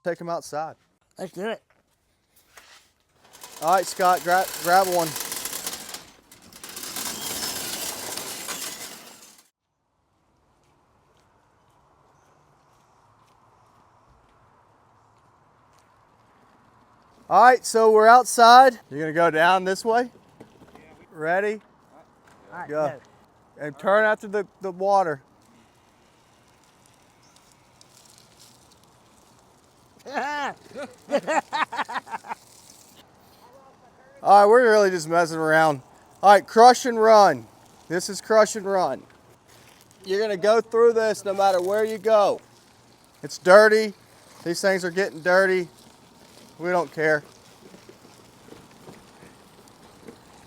take them outside. Let's do it. All right, Scott, grab one. All right, so we're outside. You're gonna go down this way? Ready? All right, Go. And turn after the water. All right, we're really just messing around. All right, crush and run. This is crush and run. You're gonna go through this no matter where you go. It's dirty. These things are getting dirty. We don't care.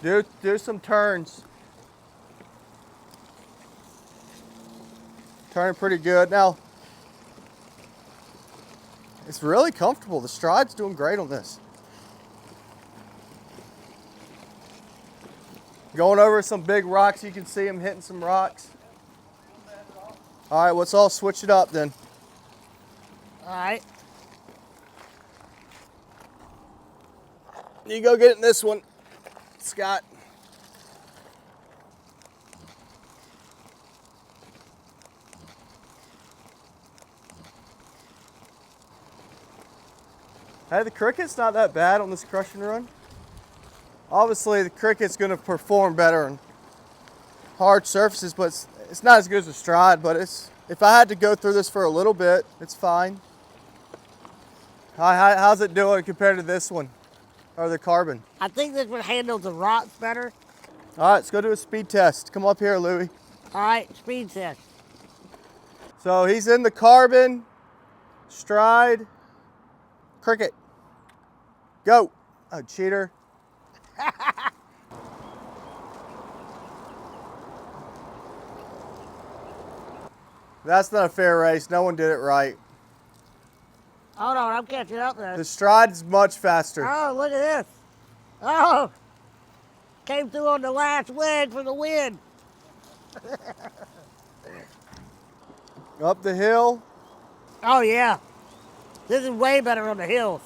Do some turns. Turning pretty good. Now, it's really comfortable. The stride's doing great on this. Going over some big rocks, you can see him hitting some rocks. All right, let's all switch it up then. All right. You go get in this one, Scott. Hey, the cricket's not that bad on this crush and run. Obviously, the cricket's going to perform better on hard surfaces, but it's not as good as a stride. But if I had to go through this for a little bit, it's fine. How's it doing compared to this one, or the carbon? I think this one handles the rocks better. All right, let's go do a speed test. Come up here, Louie. All right, speed test. So he's in the carbon, stride, cricket. Go. Oh, cheater. That's not a fair race. No one did it right. Hold on, I'm catching up there. The stride is much faster. Oh, look at this. Oh, came through on the last wedge for the win. Up the hill. Oh, yeah. This is way better on the hills.